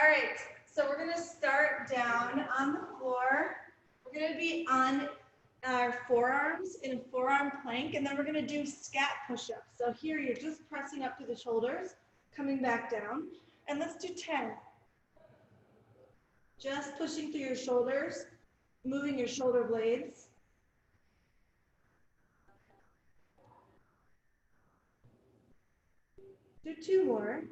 right, so we're going to start down on the floor. We're going to be on our forearms in a forearm plank, and then we're going to do scat push-ups. So here you're just pressing up to the shoulders, coming back down, and let's do 10. Just pushing through your shoulders, moving your shoulder blades. Do 2 more.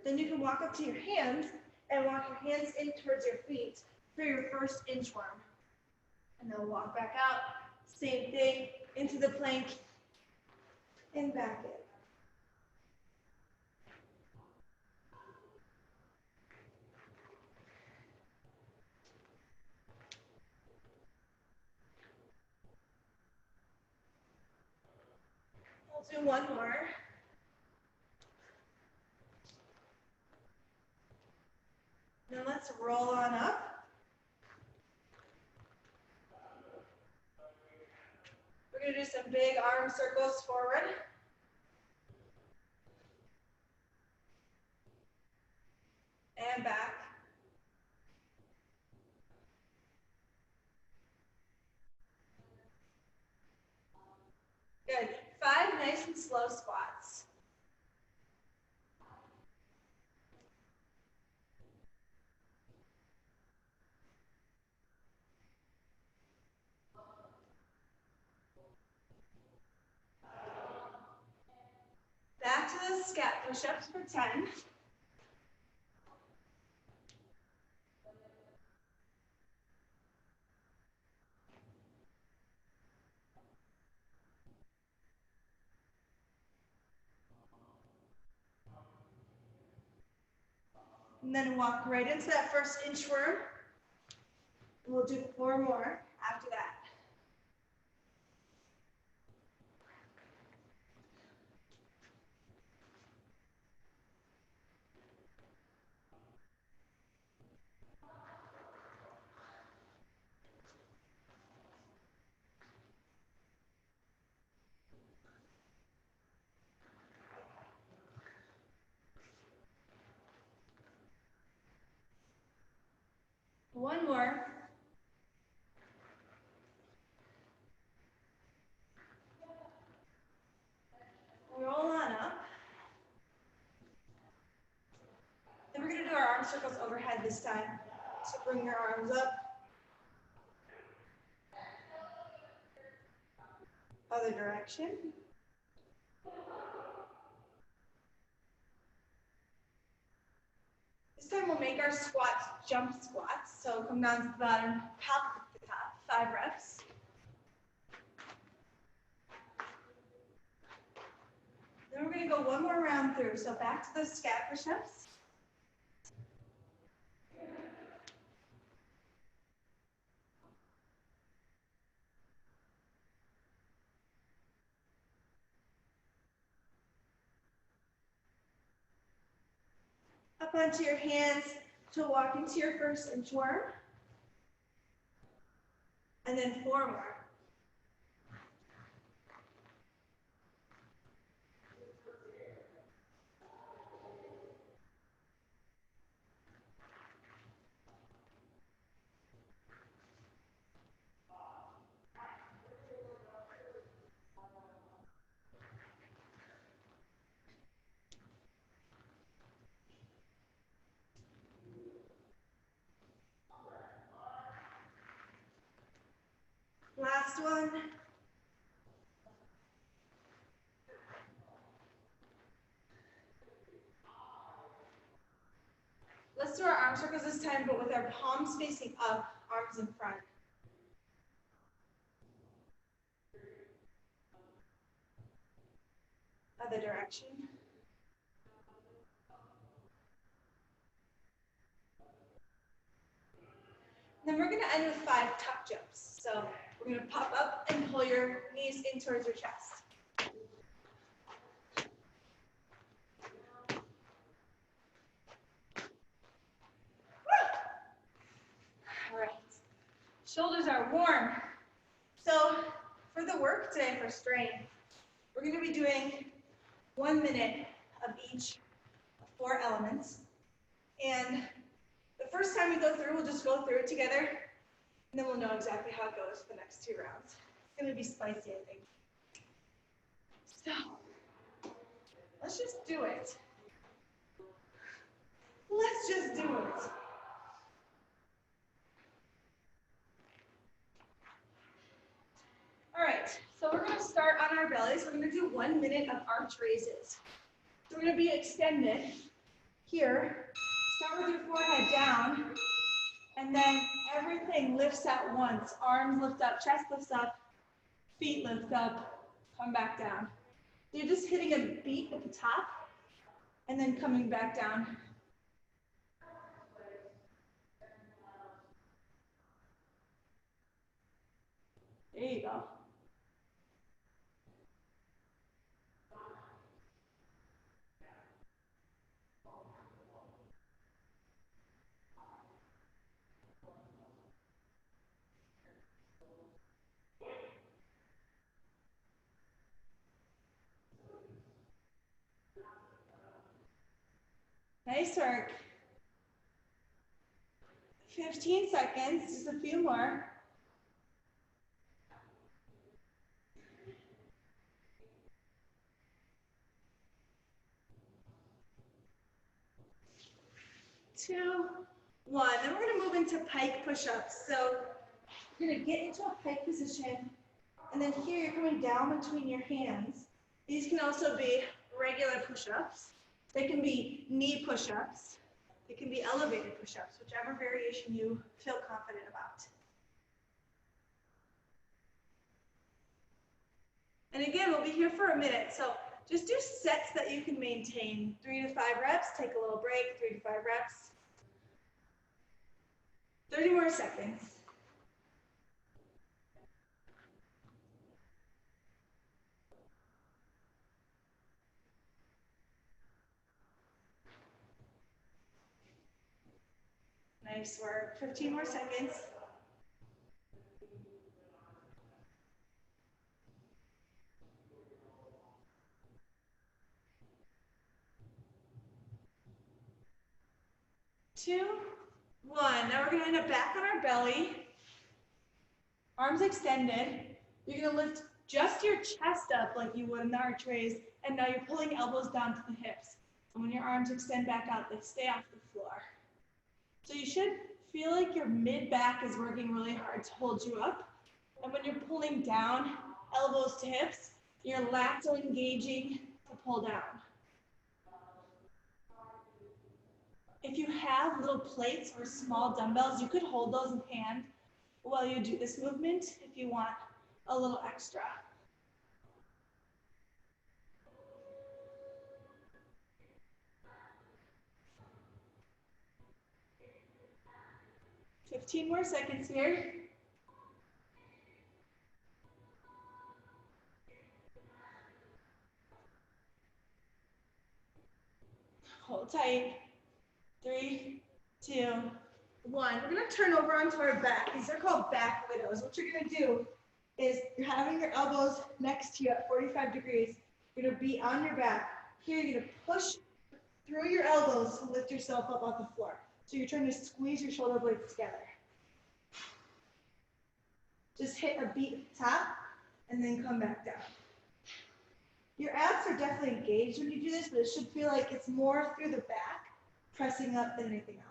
Then you can walk up to your hands and walk your hands in towards your feet for your first inchworm. And then walk back out, same thing, into the plank, and back in. We'll do 1 more. Then let's roll on up. We're going to do some big arm circles forward. And back. Good. 5 nice and slow squats. Back to the scat push-ups for 10. And then walk right into that first inchworm. We'll do 4 more after that. One more. Roll on up. Then we're going to do our arm circles overhead this time. So bring your arms up. Other direction. This time we'll make our squats jump squats. So come down to the bottom, pop at the top, 5 reps. Then we're going to go 1 more round through. So back to the scat push-ups. Up onto your hands to walk into your first inchworm. And then 4 more. Last one. Let's do our arm circles this time, but with our palms facing up, arms in front. Other direction. Then we're going to end with 5 tuck jumps. So we're going to pop up and pull your knees in towards your chest. All right. Shoulders are warm. So for the work today for strength, we're going to be doing 1 minute of each 4 elements. And the first time we go through, we'll just go through it together, and then we'll know exactly how it goes for the next 2 rounds. It's going to be spicy, I think. So, let's just do it. Let's just do it. All right, so we're going to start on our bellies. We're going to do 1 minute of arch raises. So we're going to be extended here. Start with your forehead down, and then everything lifts at once. Arms lift up, chest lifts up, feet lift up, come back down. So you're just hitting a beat at the top, and then coming back down. There you go. Nice work. 15 seconds, just a few more. Two, one. Then we're going to move into pike push-ups. So you're going to get into a pike position, and then here you're coming down between your hands. These can also be regular push-ups. They can be knee push-ups. They can be elevated push-ups, whichever variation you feel confident about. And again, we'll be here for a minute. So just do sets that you can maintain. 3 to 5 reps, take a little break, 3 to 5 reps. 30 more seconds. Nice work. 15 more seconds. Two, one. Now we're going to end up back on our belly. Arms extended. You're going to lift just your chest up like you would in the arch raise, and now you're pulling elbows down to the hips. And when your arms extend back out, they stay off the floor. So you should feel like your mid-back is working really hard to hold you up. And when you're pulling down, elbows to hips, your lats are engaging to pull down. If you have little plates or small dumbbells, you could hold those in hand while you do this movement if you want a little extra. Fifteen more seconds here. Hold tight. 3, 2, 1. We're going to turn over onto our back. These are called back widows. What you're going to do is you're having your elbows next to you at 45 degrees. You're going to be on your back. Here, you're going to push through your elbows to lift yourself up off the floor. So you're trying to squeeze your shoulder blades together. Just hit a beat at the top and then come back down. Your abs are definitely engaged when you do this, but it should feel like it's more through the back, pressing up than anything else.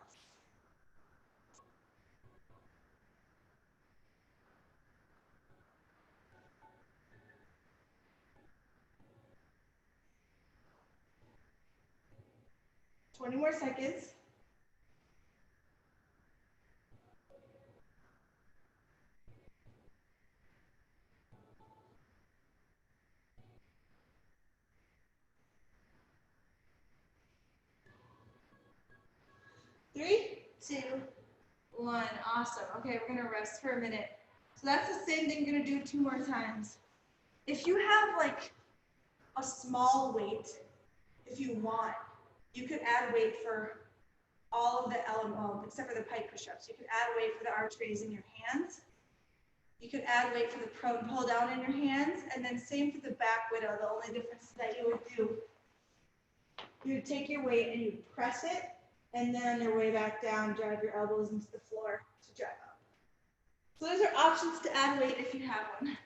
Twenty more seconds. Three, two, one. Awesome. Okay, we're gonna rest for a minute. So that's the same thing. You're gonna do 2 more times. If you have like a small weight, if you want, you could add weight for all of the elements, except for the pike push-ups. You could add weight for the arch raise in your hands. You could add weight for the prone pull down in your hands, and then same for the back widow. The only difference is that you would do You take your weight and you press it, and then on your way back down, drive your elbows into the floor to drive up. So those are options to add weight if you have one.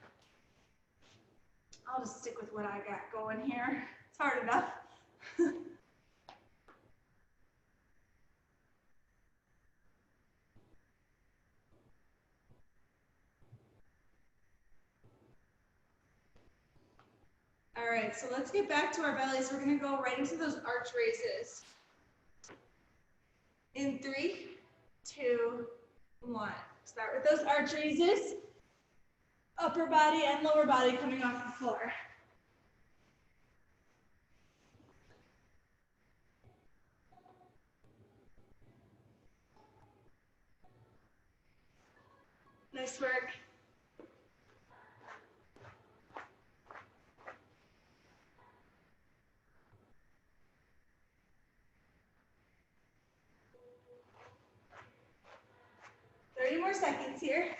I'll just stick with what I got going here. It's hard enough. All right, so let's get back to our bellies. We're gonna go right into those arch raises. In 3, 2, 1. Start with those arch raises. Upper body and lower body coming off the floor. Nice work. More seconds here.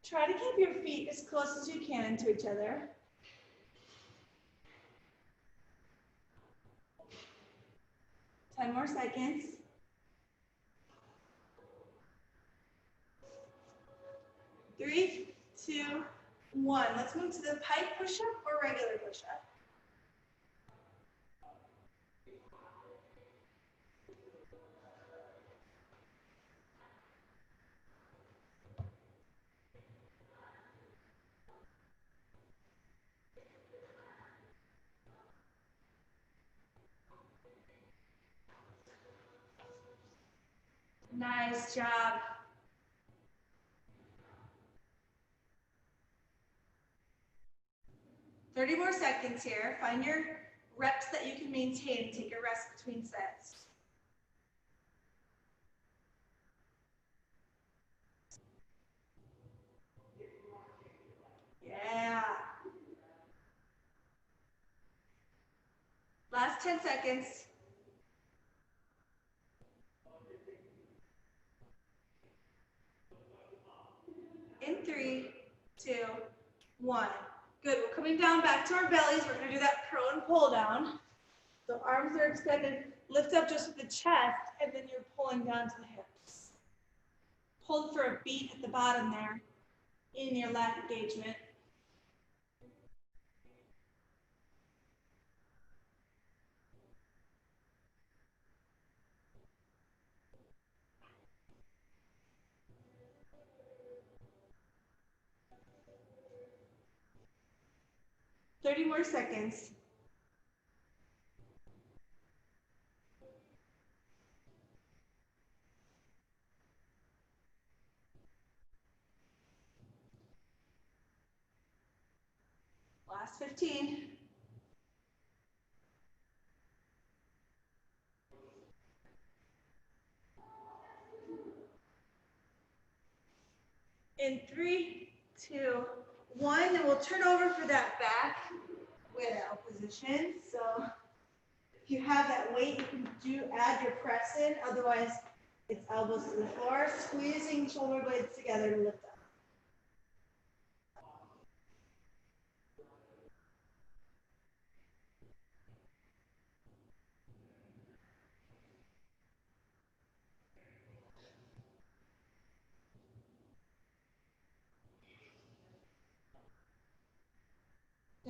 Try to keep your feet as close as you can to each other. Ten more seconds. 3, 2, 1. Let's move to the pike push-up or regular push-up. Nice job. Thirty more seconds here. Find your reps that you can maintain. Take a rest between sets. Yeah. Last 10 seconds. In 3, 2, 1. Good. We're coming down back to our bellies. We're going to do that prone pull down. So arms are extended. Lift up just with the chest, and then you're pulling down to the hips. Hold for a beat at the bottom there in your lat engagement. Thirty more seconds. Last 15. In 3, 2, 1, and we'll turn over for that back without position. So if you have that weight, you can add your press in. Otherwise, it's elbows to the floor, squeezing shoulder blades together to lift up.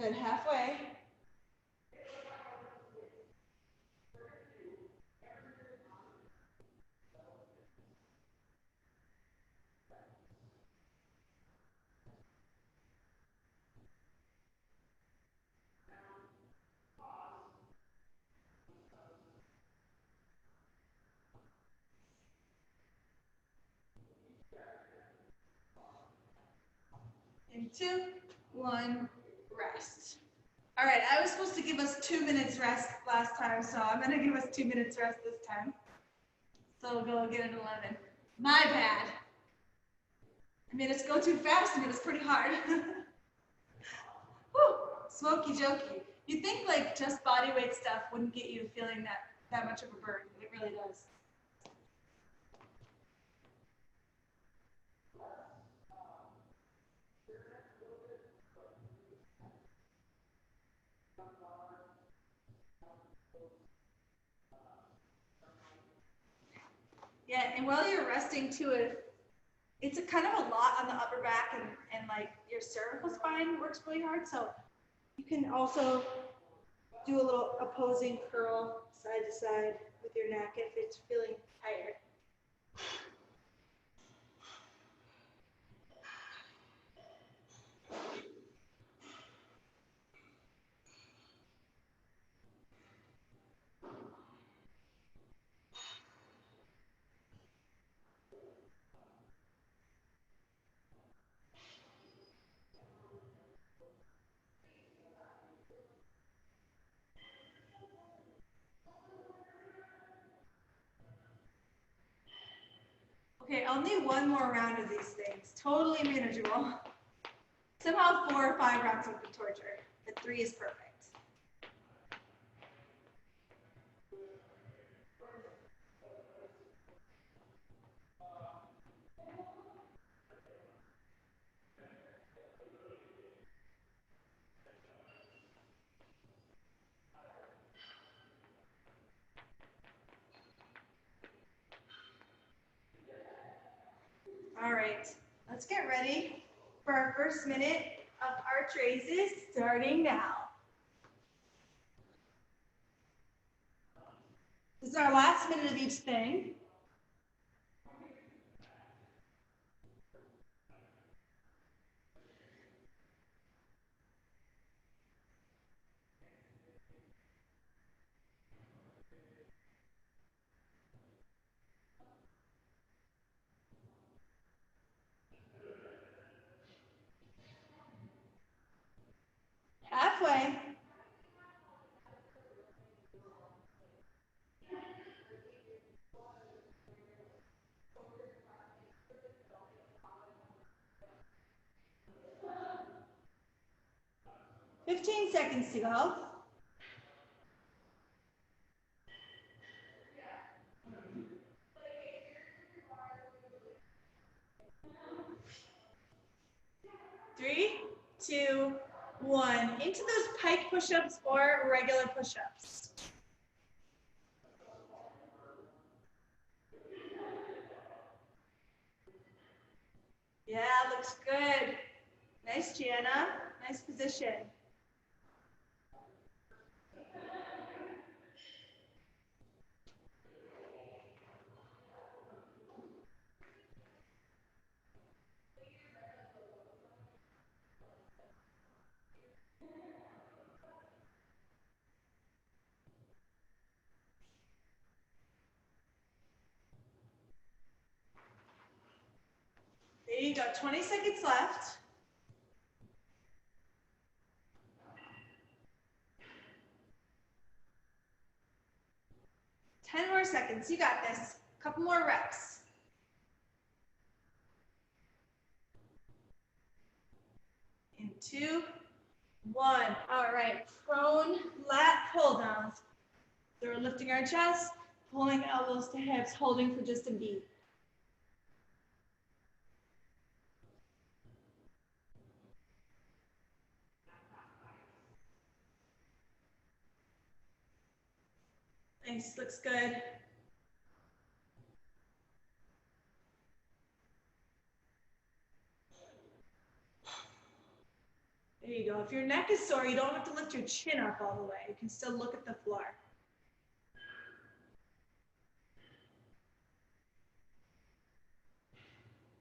Good, halfway. In 2, 1, rest. All right, I was supposed to give us 2 minutes rest last time, so I'm gonna give us 2 minutes rest this time. So we'll go again at 11. My bad. I made us go too fast and it was pretty hard. Whew, smoky jokey. You'd think like just body weight stuff wouldn't get you feeling that much of a burden, but it really does. Yeah, and while you're resting too, it's a kind of a lot on the upper back and like your cervical spine works really hard. So you can also do a little opposing curl side to side with your neck if it's feeling tired. Okay, only one more round of these things. Totally manageable. Somehow 4 or 5 rounds would be torture, but 3 is perfect. All right, let's get ready for our first minute of arch raises starting now. This is our last minute of each thing. Halfway. "15 seconds to go. Three, two, one. Into those pike push-ups or regular push-ups. Yeah, looks good. Nice, Gianna. Nice position. There you go. 20 seconds left. Ten more seconds. You got this. Couple more reps. In 2, 1. All right. Prone lat pull downs. So we're lifting our chest, pulling elbows to hips, holding for just a beat. Nice. Looks good. There you go. If your neck is sore, you don't have to lift your chin up all the way. You can still look at the floor.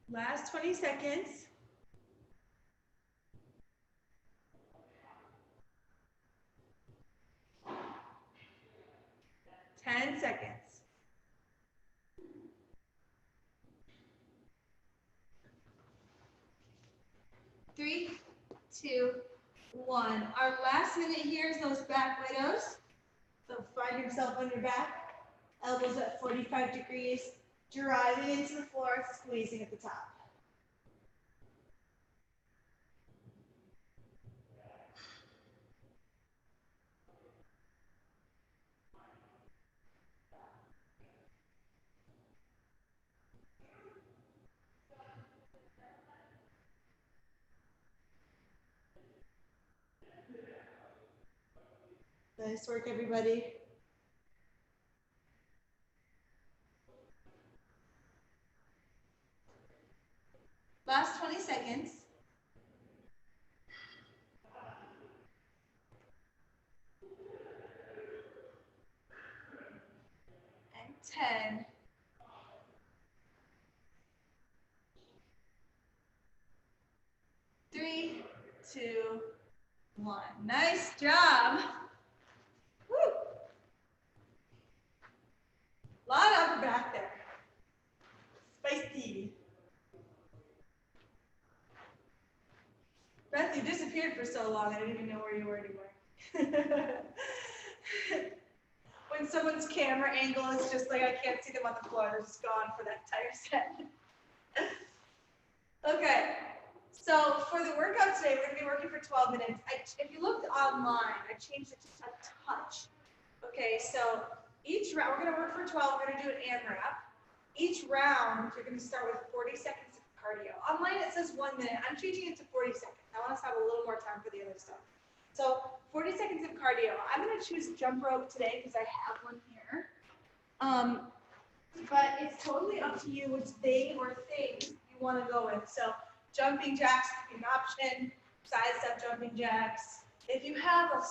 Last 20 seconds. 10 seconds. 3, 2, 1. Our last minute here is those back widows. So find yourself on your back, elbows at 45 degrees, driving into the floor, squeezing at the top. Nice work, everybody. Last 20 seconds. And 10. 3, 2, 1. Nice job. Woo. A lot of upper back there. Spicy. Beth, you disappeared for so long, I didn't even know where you were anymore. When someone's camera angle is just like, I can't see them on the floor, they're just gone for that entire set. Okay, so for the workout today, we're going to be working for 12 minutes. If you looked online, I changed it just a touch. Okay, so each round, we're going to work for 12, we're going to do an AMRAP. Each round, you're going to start with 40 seconds of cardio. Online, it says 1 minute. I'm changing it to 40 seconds. I want us to have a little more time for the other stuff. So 40 seconds of cardio. I'm going to choose jump rope today because I have one here. But it's totally up to you which day or things you want to go with. So jumping jacks could be an option, side step jumping jacks. If you have a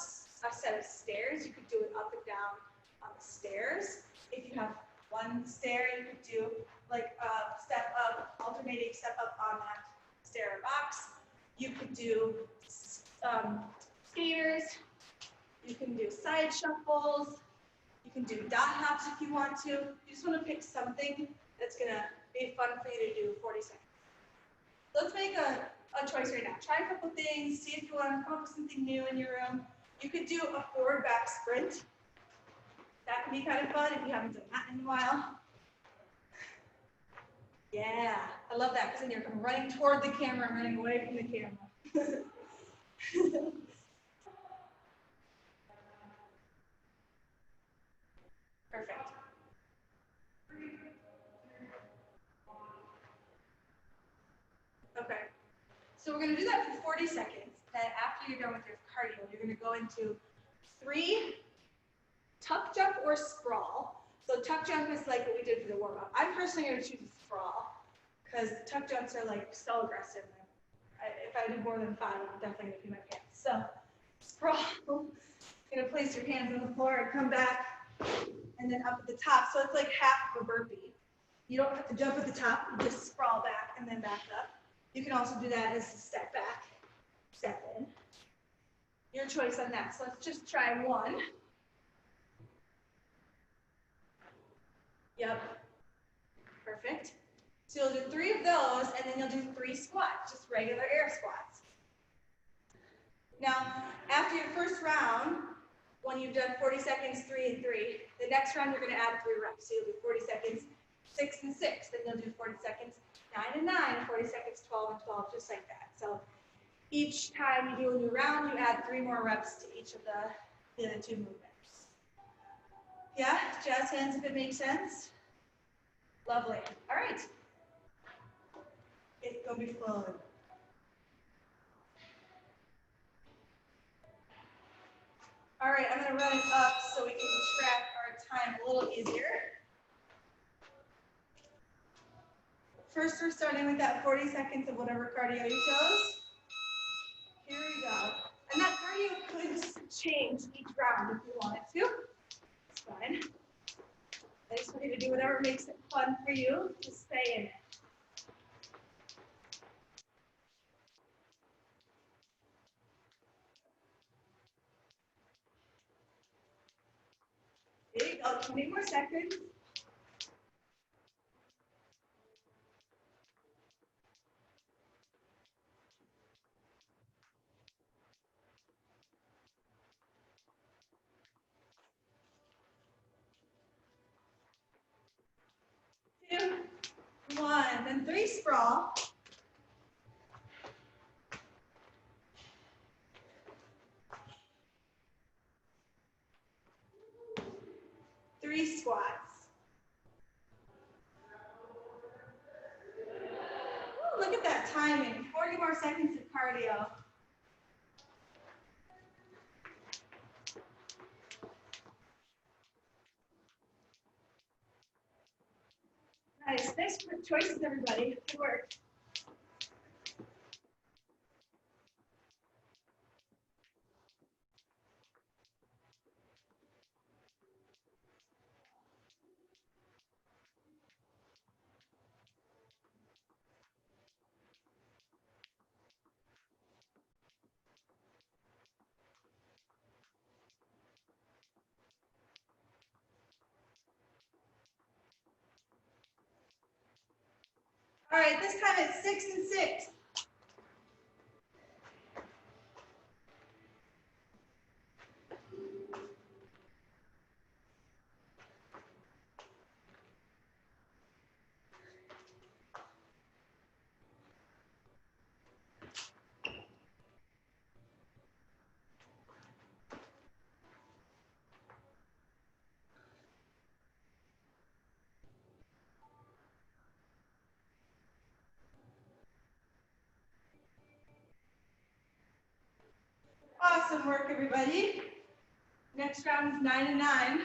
set of stairs, you could do it up and down on the stairs. If you have one stair, you could do like a step up, alternating step up on that stair box. You could do skaters. You can do side shuffles. You can do dot hops if you want to. You just want to pick something that's going to be fun for you to do 40 seconds. Let's make a choice right now. Try a couple things. See if you want to come up with something new in your room. You could do a forward back sprint. That can be kind of fun if you haven't done that in a while. Yeah, I love that because then you're running toward the camera and running away from the camera. Perfect. Okay, so we're going to do that for 40 seconds. Then after you're done with your cardio, you're going to go into 3 tuck jump or sprawl. So tuck jump is like what we did for the warm-up. I'm personally going to choose a sprawl because tuck jumps are like so aggressive. If I did more than 5, I'm definitely going to pee my pants. So sprawl, you're going to place your hands on the floor and come back and then up at the top. So it's like half of a burpee. You don't have to jump at the top, you just sprawl back and then back up. You can also do that as a step back, step in. Your choice on that. So let's just try 1. Yep. Perfect. So you'll do 3 of those, and then you'll do 3 squats, just regular air squats. Now, after your first round, when you've done 40 seconds, 3 and 3, the next round you're going to add 3 reps. So you'll do 40 seconds, 6 and 6. Then you'll do 40 seconds, 9 and 9, 40 seconds, 12 and 12, just like that. So each time you do a new round, you add 3 more reps to each of the other 2 movements. Yeah, jazz hands if it makes sense. Lovely. All right. It's going to be fun. All right, I'm going to run it up so we can track our time a little easier. First, we're starting with that 40 seconds of whatever cardio you chose. Here we go. And that cardio could change each round if you wanted to. It's fine. I just want you to do whatever makes it fun for you to stay in it. There you go, 20 more seconds. Two, 1, then 3 sprawl. 3 squats. Ooh, look at that timing, 40 more seconds of cardio. Nice choices, everybody. Good work. All right, this time it's 6 and 6. Awesome work, everybody. Next round is 9 and 9.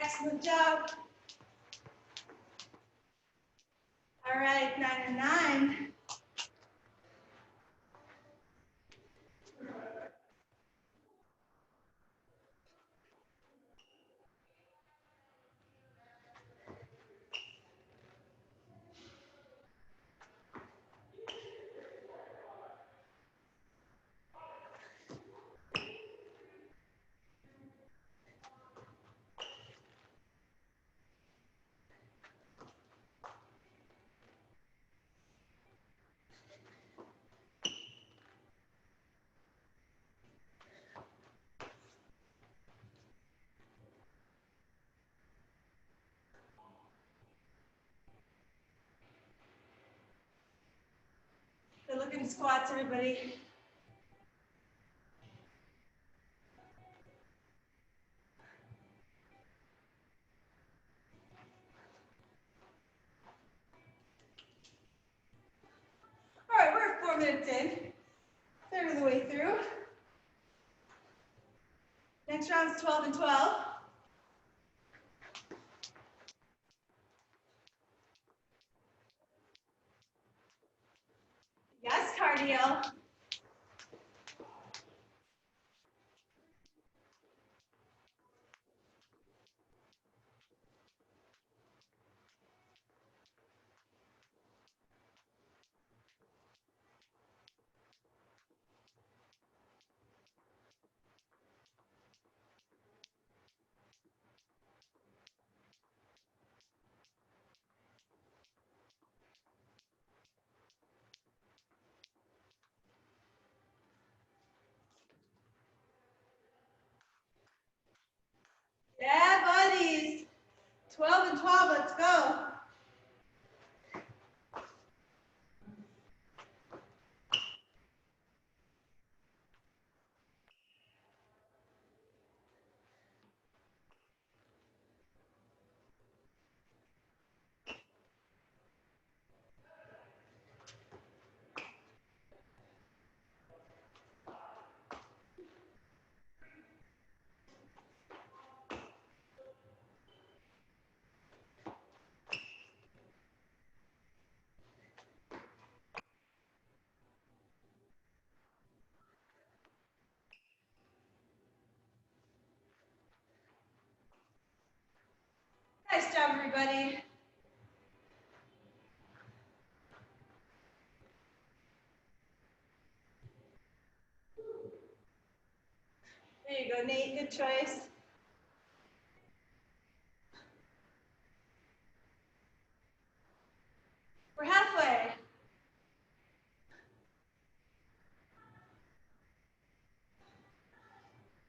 Excellent job. All right, 9 and 9. Good looking squats, everybody. All right, we're 4 minutes in. Third of the way through. Next round is 12 and 12. Yes, cardio. Yeah, buddies. 12 and 12, let's go. Nice job, everybody. There you go, Nate, good choice. We're halfway.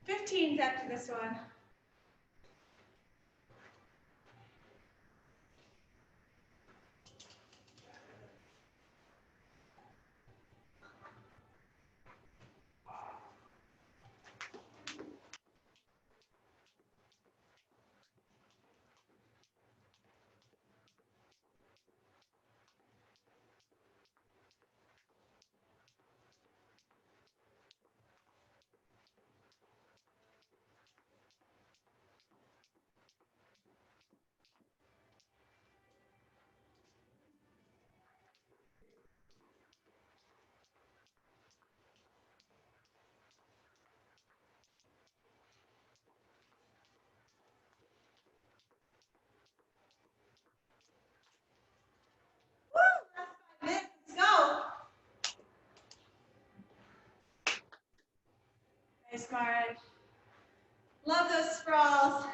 15's after this one. Nice, Mara. Love those sprawls.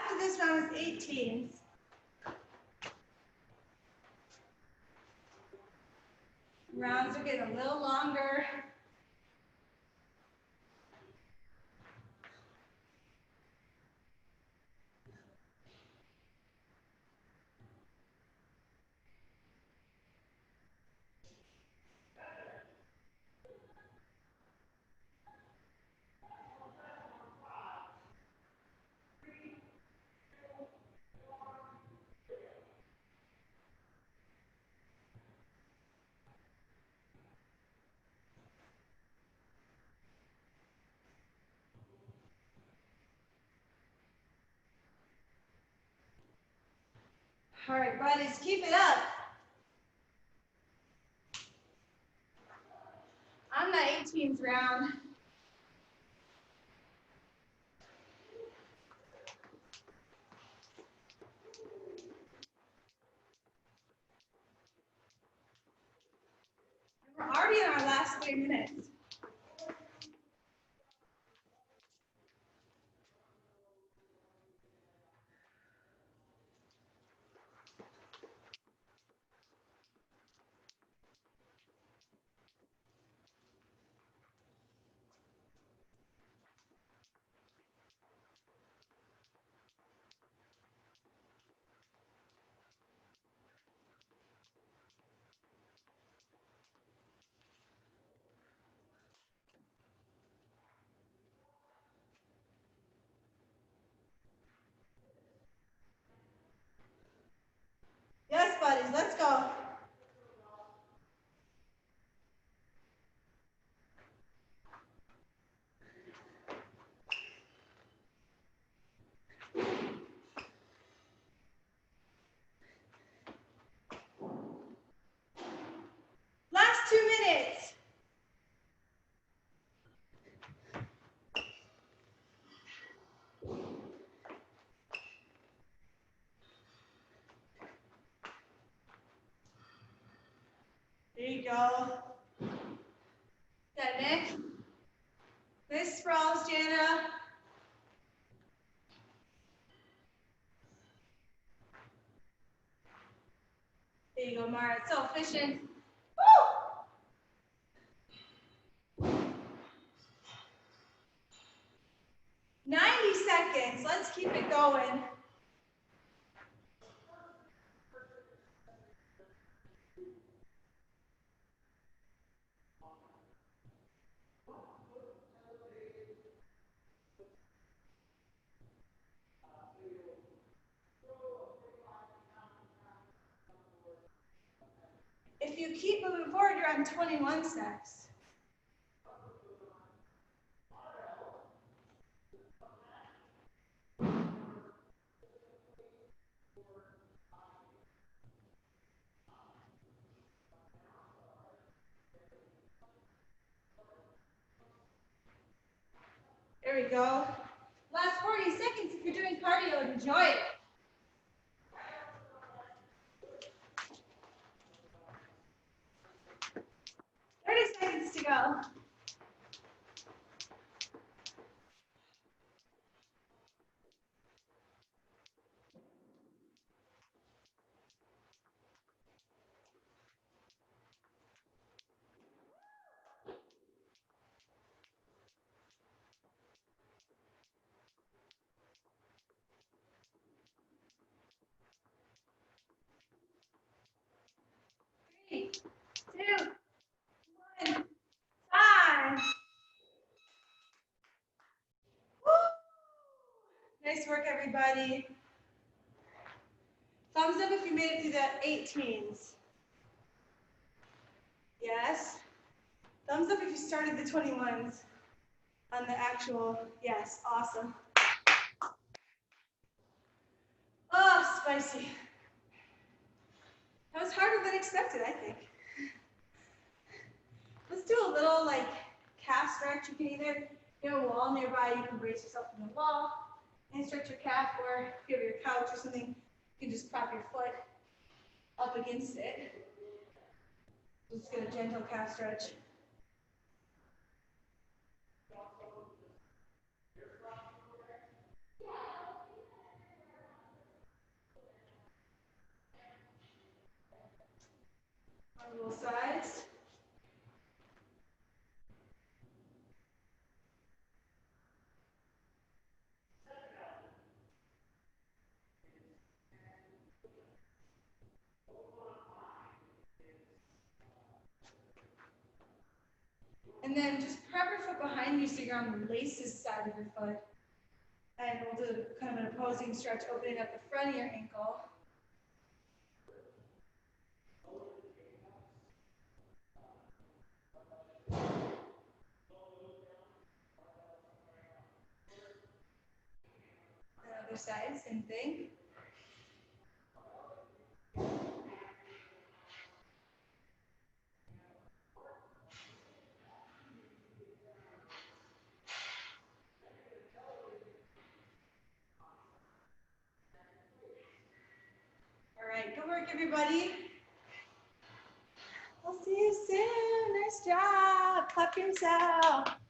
After this round is 18s. Rounds are getting a little longer. All right, buddies, keep it up. On the 18th round. We're already in our last 3 minutes. Yes, buddies, let's go. Last 2 minutes. There you go. Good, Nick. Nice sprawls, Jana. There you go, Mara. It's so efficient. Woo! 90 seconds. Let's keep it going. If you keep moving forward, you're on 21 steps. There we go. Last 40 seconds. If you're doing cardio, enjoy it. 30 seconds to go. Three, two, one, stop. Nice work, everybody. Thumbs up if you made it through the 18s. Yes. Thumbs up if you started the 21s on the actual, yes, awesome. Oh, spicy. That was harder than expected, I think. Let's do a little like calf stretch. You can either get a wall nearby, you can brace yourself in the wall and stretch your calf, or if you have your couch or something, you can just prop your foot up against it. Just get a gentle calf stretch. On both sides. And then just prep your foot behind you so you're on the laces side of your foot. And we'll do kind of an opposing stretch, opening up the front of your ankle. And other side, same thing. All right, good work, everybody. I'll see you soon. Nice job. Clap yourself.